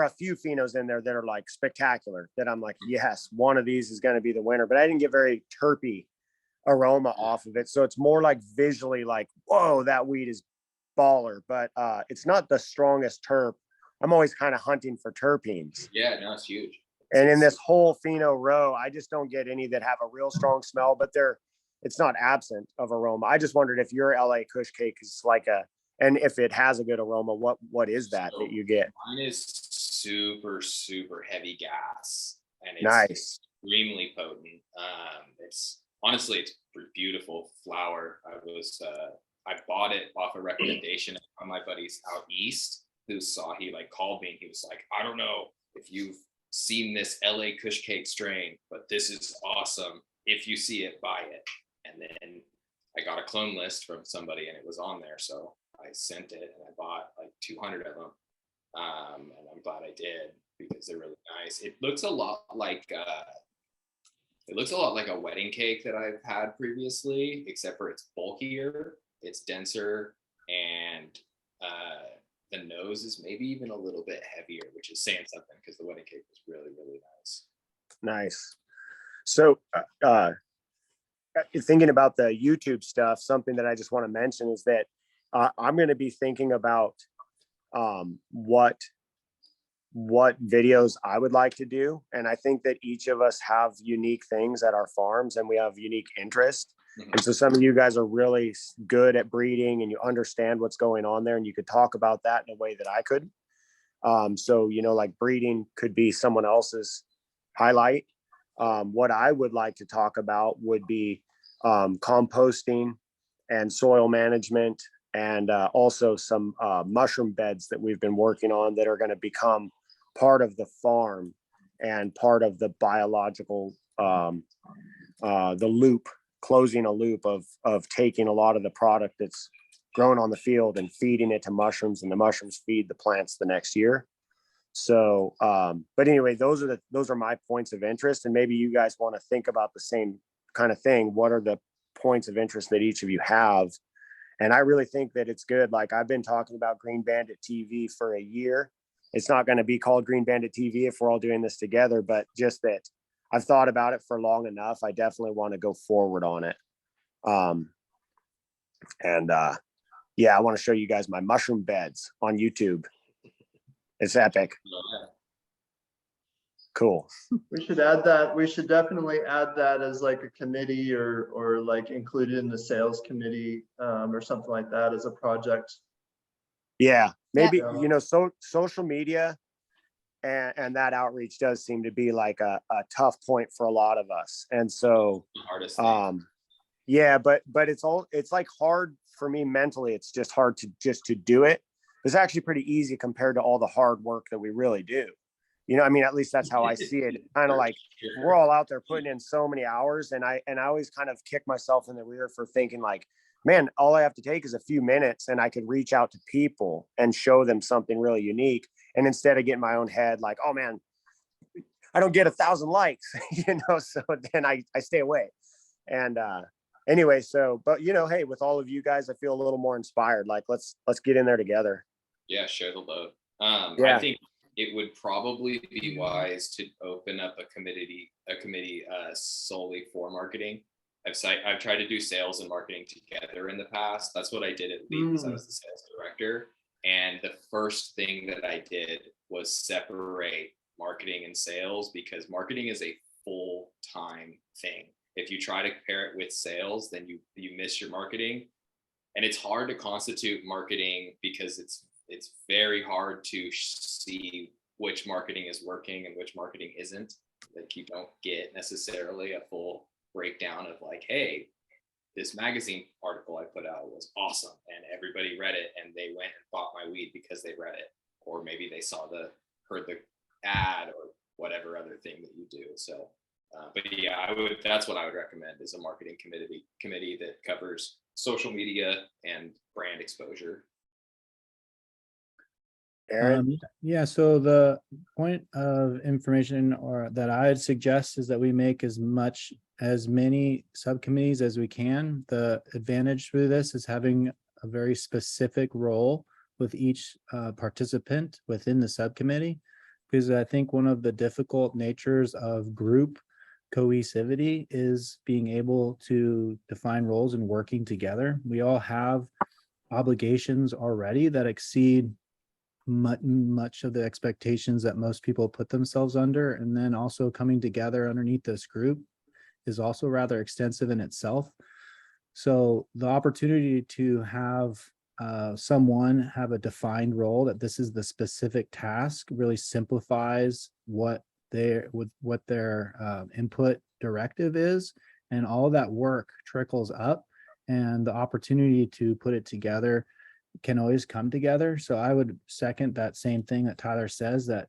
a few phenos in there that are like spectacular, that I'm like, yes, one of these is going to be the winner, but I didn't get very terpy aroma off of it. So it's more like visually like, whoa, that weed is baller, but it's not the strongest terp. I'm always kind of hunting for terpenes. Yeah, no, it's huge. And in this whole pheno row, I just don't get any that have a real strong smell, but it's not absent of aroma. I just wondered if your LA Kush Cake is like and if it has a good aroma, what is that you get? Mine is super heavy gas, and it's nice, extremely potent. It's beautiful flower. I bought it off a recommendation from my buddies out east who he like called me and he was like, I don't know if you've seen this LA Kush Cake strain, but this is awesome. If you see it, buy it. And then I got a clone list from somebody and it was on there. So I sent it and I bought like 200 of them. And I'm glad I did, because they're really nice. It looks a lot like a wedding cake that I've had previously, except for it's bulkier, it's denser, and the nose is maybe even a little bit heavier, which is saying something, because the wedding cake was really nice. Nice. So thinking about the YouTube stuff, something that I just want to mention is that I'm going to be thinking about what videos I would like to do. And I think that each of us have unique things at our farms and we have unique interest. And so some of you guys are really good at breeding and you understand what's going on there, and you could talk about that in a way that I could. So, like breeding could be someone else's highlight. What I would like to talk about would be composting and soil management, and also some mushroom beds that we've been working on that are going to become part of the farm and part of the biological the loop, closing a loop of taking a lot of the product that's grown on the field and feeding it to mushrooms, and the mushrooms feed the plants the next year. So, but anyway, those are my points of interest, and maybe you guys want to think about the same kind of thing. What are the points of interest that each of you have? And I really think that it's good. Like, I've been talking about Green Bandit TV for a year. It's not going to be called Green Bandit TV if we're all doing this together, but just that I've thought about it for long enough. I definitely want to go forward on it. Yeah, I want to show you guys my mushroom beds on YouTube. It's epic. Cool. We should add that. We should definitely add that as like a committee, or like included in the sales committee, or something like that as a project. Yeah, maybe, Yeah. you know, social media and that outreach does seem to be like a tough point for a lot of us. And so, Hardest thing. yeah, but it's like hard for me mentally. It's just hard to do it. It's actually pretty easy compared to all the hard work that we really do. You know, I mean, at least that's how I see it. Kind of like we're all out there putting in so many hours, and I always kind of kick myself in the rear for thinking like, man, all I have to take is a few minutes and I could reach out to people and show them something really unique. And instead of getting my own head like, oh man, I don't get 1,000 likes, you know, so then I stay away. And anyway, so, but you know, hey, with all of you guys, I feel a little more inspired. Like, let's get in there together. Yeah, share the load. Yeah. I think it would probably be wise to open up a committee solely for marketing. I've tried to do sales and marketing together in the past. That's what I did at Leap, because I was the sales director. And the first thing that I did was separate marketing and sales, because marketing is a full-time thing. If you try to pair it with sales, then you miss your marketing. And it's hard to constitute marketing because it's very hard to see which marketing is working and which marketing isn't. Like, you don't get necessarily a full breakdown of like, hey, this magazine article I put out was awesome and everybody read it and they went and bought my weed because they read it, or maybe they heard the ad or whatever other thing that you do. So but yeah, that's what I would recommend, is a marketing committee that covers social media and brand exposure. Aaron? Yeah, so the point of information or that I'd suggest is that we make as many subcommittees as we can. The advantage through this is having a very specific role with each participant within the subcommittee, because I think one of the difficult natures of group cohesivity is being able to define roles and working together. We all have obligations already that exceed much of the expectations that most people put themselves under, and then also coming together underneath this group is also rather extensive in itself. So the opportunity to have someone have a defined role, that this is the specific task, really simplifies what their input directive is, and all that work trickles up, and the opportunity to put it together can always come together. So I would second that same thing that Tyler says, that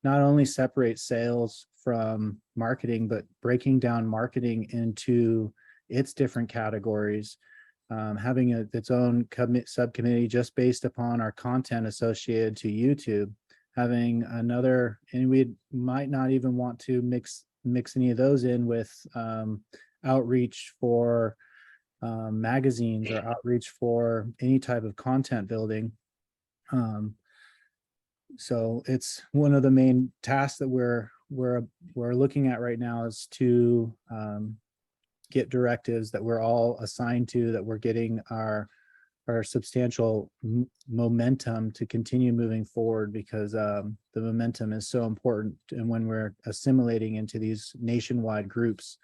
not only separate sales from marketing, but breaking down marketing into its different categories, having its own subcommittee just based upon our content associated to YouTube, having another, and we might not even want to mix any of those in with outreach for magazines or outreach for any type of content building. So it's one of the main tasks that we're looking at right now, is to get directives that we're all assigned to, that we're getting our substantial momentum to continue moving forward, because the momentum is so important. And when we're assimilating into these nationwide groups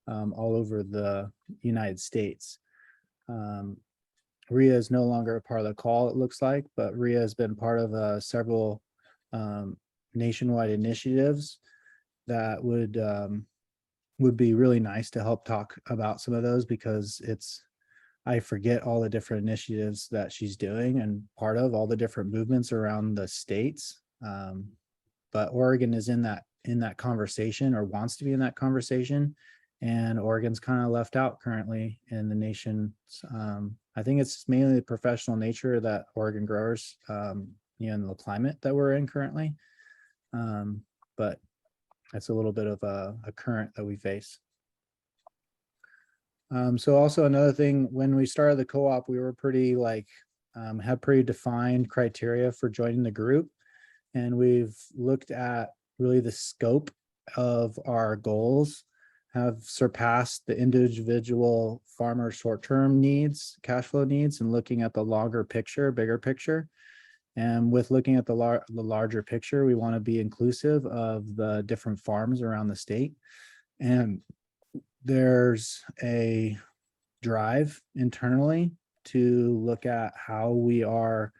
all over the United States. Rhea is no longer a part of the call, it looks like, but Rhea has been part of several nationwide initiatives that would be really nice to help talk about some of those, because I forget all the different initiatives that she's doing and part of all the different movements around the states. But Oregon is in in that conversation or wants to be in that conversation. And Oregon's kind of left out currently in the nation. I think it's mainly the professional nature that Oregon growers, and the climate that we're in currently. But that's a little bit of a current that we face. So also another thing, when we started the co-op, we were pretty had pretty defined criteria for joining the group. And we've looked at really the scope of our goals, have surpassed the individual farmer short-term needs, cash flow needs, and looking at the longer picture, bigger picture. And with looking at the larger picture, we want to be inclusive of the different farms around the state. And there's a drive internally to look at how we are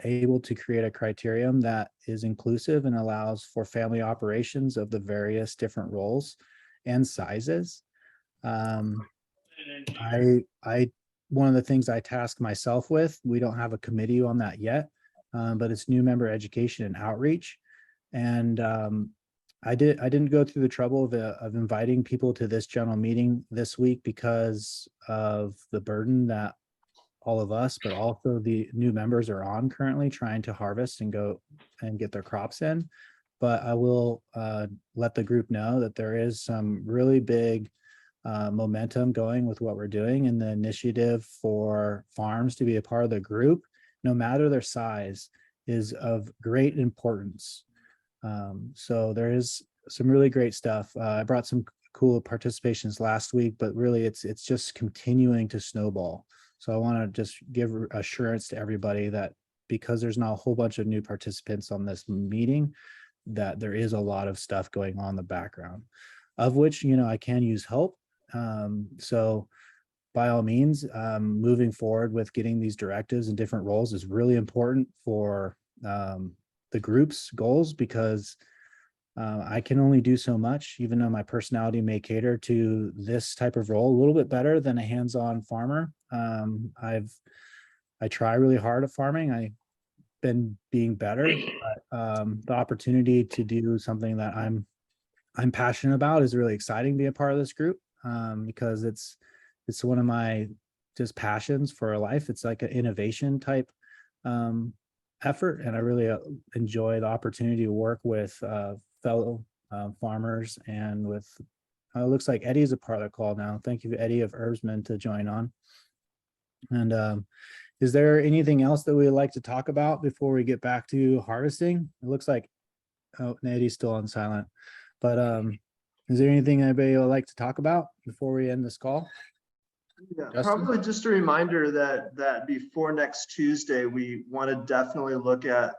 able to create a criterion that is inclusive and allows for family operations of the various different roles and sizes. One of the things I task myself with, we don't have a committee on that yet, but it's new member education and outreach. And I didn't go through the trouble of inviting people to this general meeting this week because of the burden that all of us, but also the new members are on currently trying to harvest and go and get their crops in. But I will let the group know that there is some really big momentum going with what we're doing, and the initiative for farms to be a part of the group, no matter their size, is of great importance. So there is some really great stuff. I brought some cool participations last week, but really it's just continuing to snowball. So I want to just give assurance to everybody that because there's not a whole bunch of new participants on this meeting, that there is a lot of stuff going on in the background, of which, I can use help. So by all means, moving forward with getting these directives and different roles is really important for the group's goals, because I can only do so much, even though my personality may cater to this type of role a little bit better than a hands-on farmer. I try really hard at farming. I've been being better, but the opportunity to do something that I'm passionate about is really exciting to be a part of this group, because it's one of my just passions for life. It's like an innovation type effort, and I really enjoy the opportunity to work with fellow farmers, and with it looks like Eddie's a part of the call now. Thank you, Eddie of Herbsman, to join on. And is there anything else that we'd like to talk about before we get back to harvesting? It looks like Eddie's still on silent, but is there anything anybody would like to talk about before we end this call? Yeah, Justin? probably just a reminder that before next Tuesday, we want to definitely look at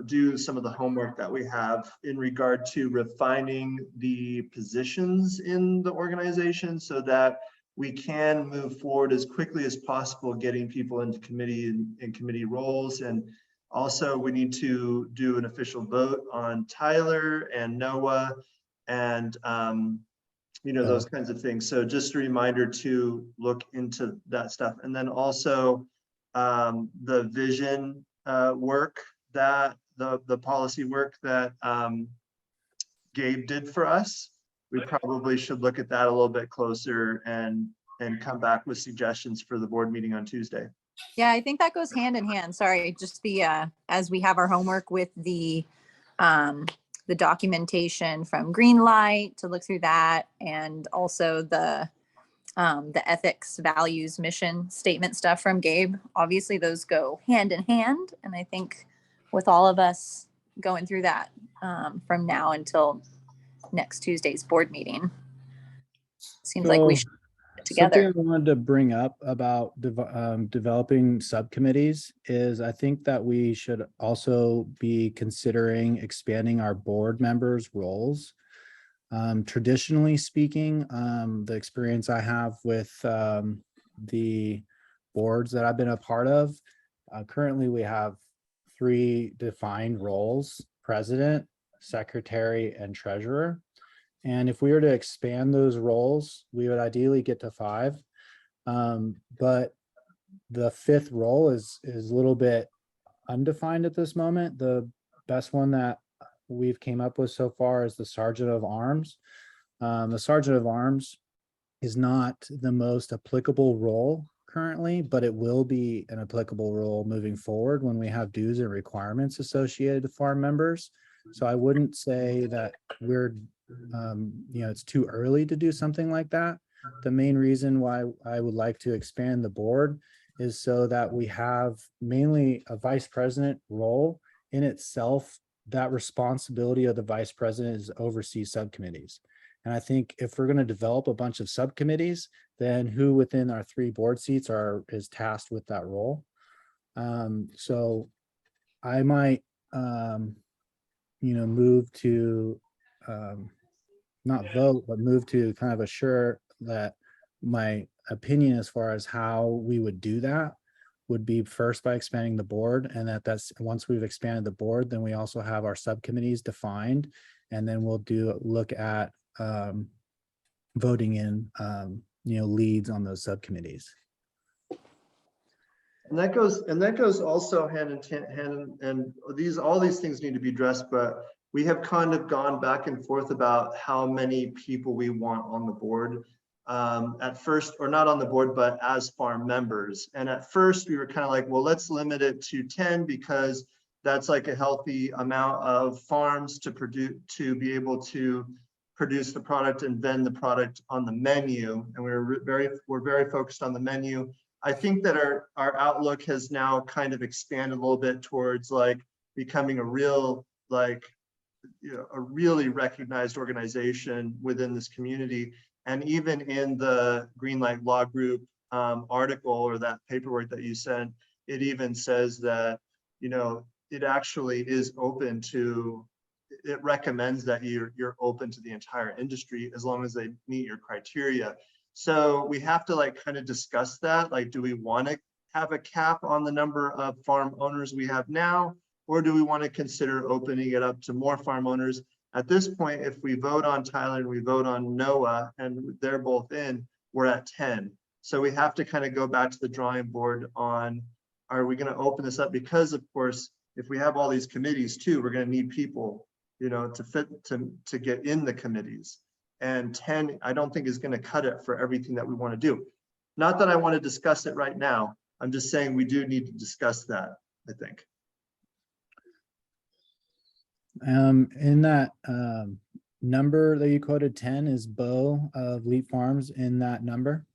do some of the homework that we have in regard to refining the positions in the organization, so that we can move forward as quickly as possible, getting people into committee and committee roles. And also we need to do an official vote on Tyler and Noah and those kinds of things. So just a reminder to look into that stuff. And then also the vision work, that the policy work that Gabe did for us. We probably should look at that a little bit closer and come back with suggestions for the board meeting on Tuesday. Yeah, I think that goes hand in hand. Sorry, just as we have our homework with the documentation from Greenlight to look through that, and also the ethics, values, mission statement stuff from Gabe. Obviously, those go hand in hand, and I think with all of us going through that from now until next Tuesday's board meeting, seems like we should get together. Something I wanted to bring up about developing subcommittees is I think that we should also be considering expanding our board members' roles. Traditionally speaking, the experience I have with the boards that I've been a part of, currently we have 3 defined roles: president, secretary, and treasurer. And if we were to expand those roles, we would ideally get to 5. But the 5th role is a little bit undefined at this moment. The best one that we've came up with so far is the Sergeant of Arms. The Sergeant of Arms is not the most applicable role currently, but it will be an applicable role moving forward when we have dues and requirements associated to farm members. So I wouldn't say that we're, it's too early to do something like that. The main reason why I would like to expand the board is so that we have mainly a vice president role in itself. That responsibility of the vice president is to oversee subcommittees. And I think if we're going to develop a bunch of subcommittees, then who within our 3 board seats is tasked with that role. So I might, move to not vote, but move to kind of assure that my opinion as far as how we would do that would be first by expanding the board, and that's once we've expanded the board, then we also have our subcommittees defined, and then we'll look at voting in leads on those subcommittees. And that goes also hand in hand, and all these things need to be addressed, but we have kind of gone back and forth about how many people we want on the board. At first, or not on the board, but as farm members. And at first we were kind of like, well, let's limit it to 10 because that's like a healthy amount of farms to produce, to be able to produce the product and vend the product on the menu. And we're very focused on the menu. I think that our outlook has now kind of expanded a little bit towards like becoming a real, like, a really recognized organization within this community. And even in the Greenlight Law Group article or that paperwork that you sent, it even says that, it actually is open to, it recommends that you're open to the entire industry as long as they meet your criteria. So we have to like kind of discuss that. Like, do we want to have a cap on the number of farm owners we have now? Or do we want to consider opening it up to more farm owners? At this point, if we vote on Tyler and we vote on Noah and they're both in, we're at 10. So we have to kind of go back to the drawing board on, are we going to open this up? Because of course, if we have all these committees too, we're going to need people, to get in the committees. And 10, I don't think is going to cut it for everything that we want to do. Not that I want to discuss it right now. I'm just saying we do need to discuss that, I think. In that number that you quoted, 10, is Bo of Leap Farms in that number?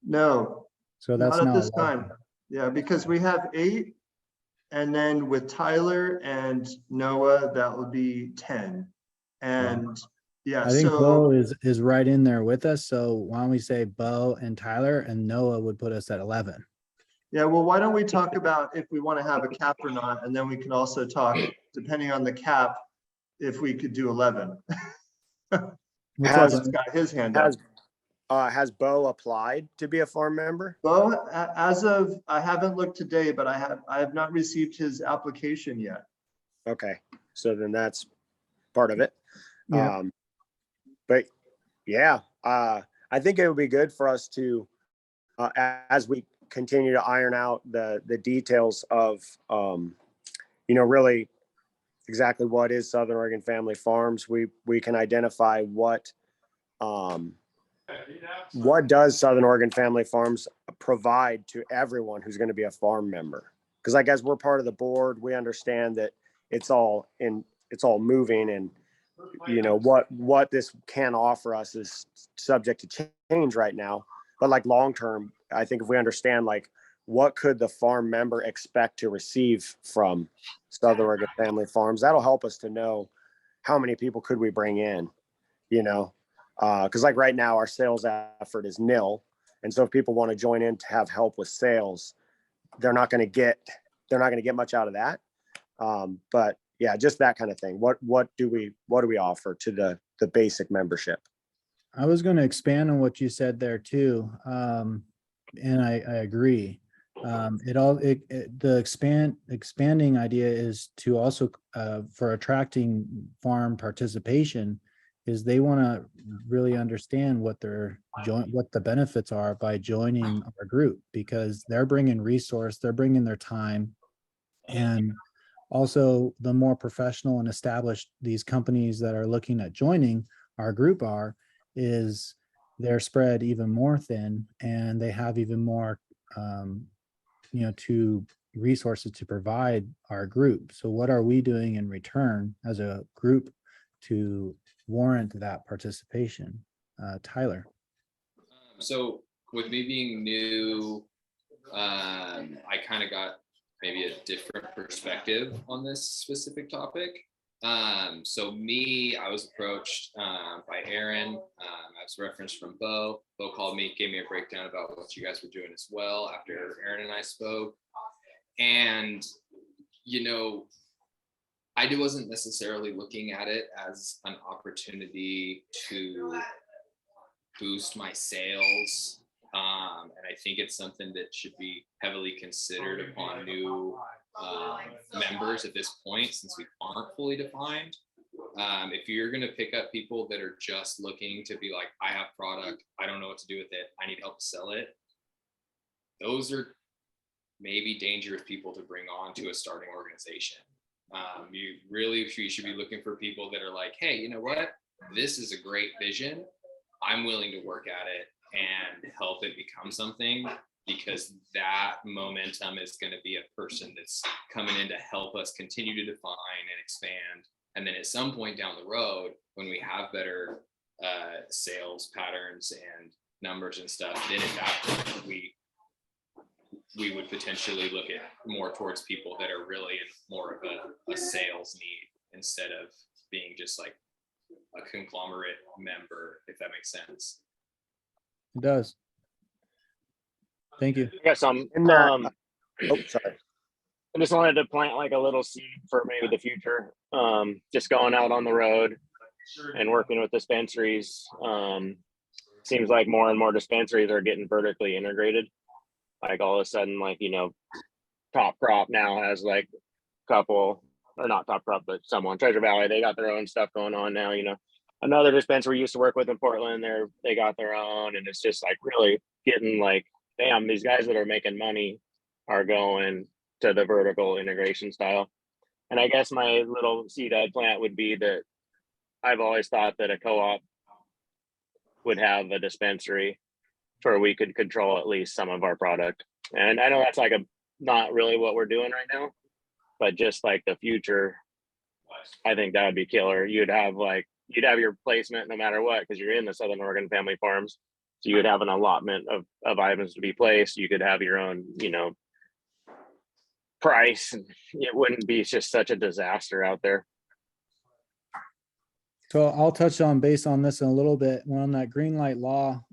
No. So that's not at not this time. Yeah, because we have 8, and then with Tyler and Noah, that would be 10. And yeah, I think so Bo is right in there with us. So why don't we say Bo and Tyler, and Noah would put us at 11. yeah, well, why don't we talk about if we want to have a cap or not, and then we can also talk, depending on the cap, if we could do 11. Has got his hand up. Has Bo applied to be a farm member? Bo, as of, I haven't looked today, but I have not received his application yet. Okay, so then that's part of it. Yeah. But yeah, I think it would be good for us to, as we continue to iron out the details of, really exactly what is Southern Oregon Family Farms. We can identify what does Southern Oregon Family Farms provide to everyone who's going to be a farm member. Because I guess we're part of the board. We understand that it's all moving, and what this can offer us is subject to change right now. But like long term, I think if we understand like what could the farm member expect to receive from Southern Oregon Family Farms, that'll help us to know how many people could we bring in, because like right now our sales effort is nil. And so if people want to join in to have help with sales, they're not going to get much out of that. But yeah, just that kind of thing. What do we offer to the basic membership? I was going to expand on what you said there too. And I agree. The expanding idea is to also, for attracting farm participation, is they want to really understand what the benefits are by joining our group, because they're bringing resource, they're bringing their time. And Also, the more professional and established these companies that are looking at joining our group are, is they're spread even more thin, and they have even more, to resources to provide our group. So what are we doing in return as a group to warrant that participation? Tyler. So with me being new, I kind of got maybe a different perspective on this specific topic. So me, I was approached by Aaron. I was referenced from Bo. Bo called me, gave me a breakdown about what you guys were doing as well after Aaron and I spoke. And, I wasn't necessarily looking at it as an opportunity to boost my sales. And I think it's something that should be heavily considered upon new members at this point, since we aren't fully defined. If you're going to pick up people that are just looking to be like, I have product, I don't know what to do with it, I need help to sell it, those are maybe dangerous people to bring on to a starting organization. You should be looking for people that are like, hey, you know what? This is a great vision. I'm willing to work at it and help it become something, because that momentum is going to be a person that's coming in to help us continue to define and expand. And then at some point down the road, when we have better sales patterns and numbers and stuff, then at that point we would potentially look at more towards people that are really in more of a sales need, instead of being just like a conglomerate member, if that makes sense. It does. Thank you. I guess sorry. I just wanted to plant like a little seed for maybe the future. Just going out on the road and working with dispensaries. Seems like more and more dispensaries are getting vertically integrated. Like all of a sudden, like, Top Crop now has like a couple, or not Top Crop, but someone, Treasure Valley, they got their own stuff going on now. Another dispensary we used to work with in Portland, they got their own, and it's just like really getting like, damn, these guys that are making money are going to the vertical integration style. And I guess my little seed I'd plant would be that I've always thought that a co-op would have a dispensary where we could control at least some of our product. And I know that's like not really what we're doing right now, but just like the future, I think that would be killer. You'd have your placement no matter what, because you're in the Southern Oregon Family Farms. So you would have an allotment of items to be placed. You could have your own, price. It wouldn't be just such a disaster out there. So I'll touch on based on this in a little bit. When on that green light law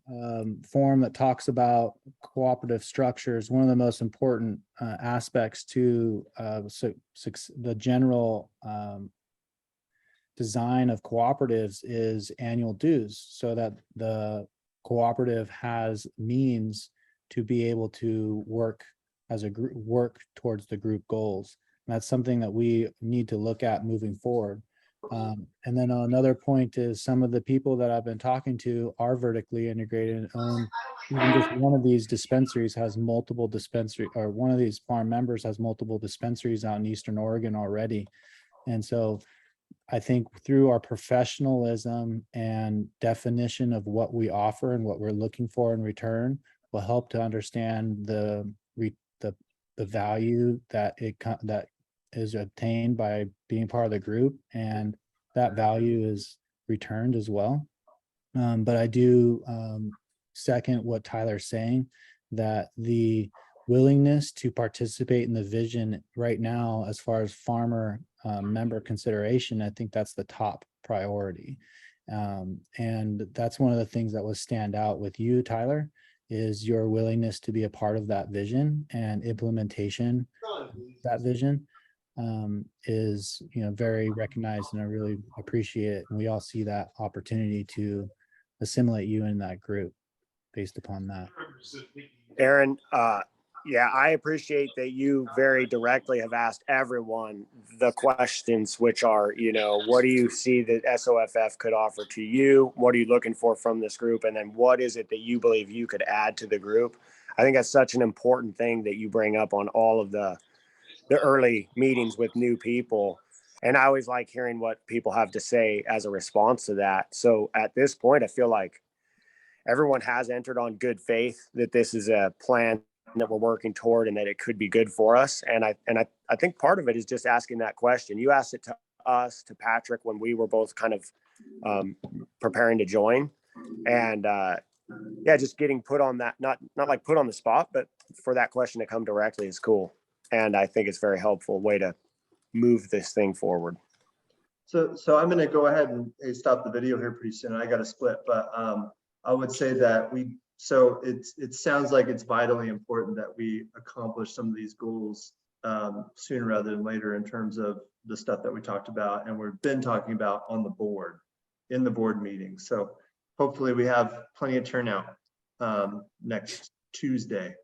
form that talks about cooperative structures, one of the most important aspects to the general design of cooperatives is annual dues, so that the cooperative has means to be able to work as a group, work towards the group goals. And that's something that we need to look at moving forward. And then another point is some of the people that I've been talking to are vertically integrated and own. Just one of these dispensaries has multiple dispensaries, or one of these farm members has multiple dispensaries out in Eastern Oregon already. And so I think through our professionalism and definition of what we offer and what we're looking for in return will help to understand the value that is obtained by being part of the group, and that value is returned as well. But I do second what Tyler's saying, that the willingness to participate in the vision right now, as far as farmer member consideration, I think that's the top priority. And that's one of the things that will stand out with you, Tyler, is your willingness to be a part of that vision and implementation of that vision. Is very recognized, and I really appreciate it. And we all see that opportunity to assimilate you in that group based upon that. Aaron, yeah, I appreciate that you very directly have asked everyone the questions, which are, what do you see that SOFF could offer to you? What are you looking for from this group? And then what is it that you believe you could add to the group? I think that's such an important thing that you bring up on all of the the early meetings with new people. And I always like hearing what people have to say as a response to that. So at this point, I feel like everyone has entered on good faith that this is a plan that we're working toward and that it could be good for us. And I think part of it is just asking that question. You asked it to us, to Patrick, when we were both kind of preparing to join. And yeah, just getting put on that, not like put on the spot, but for that question to come directly is cool. And I think it's a very helpful way to move this thing forward. So I'm going to go ahead and stop the video here pretty soon. I got to split, but I would say that it sounds like it's vitally important that we accomplish some of these goals sooner rather than later in terms of the stuff that we talked about and we've been talking about on the board, in the board meeting. So hopefully we have plenty of turnout next Tuesday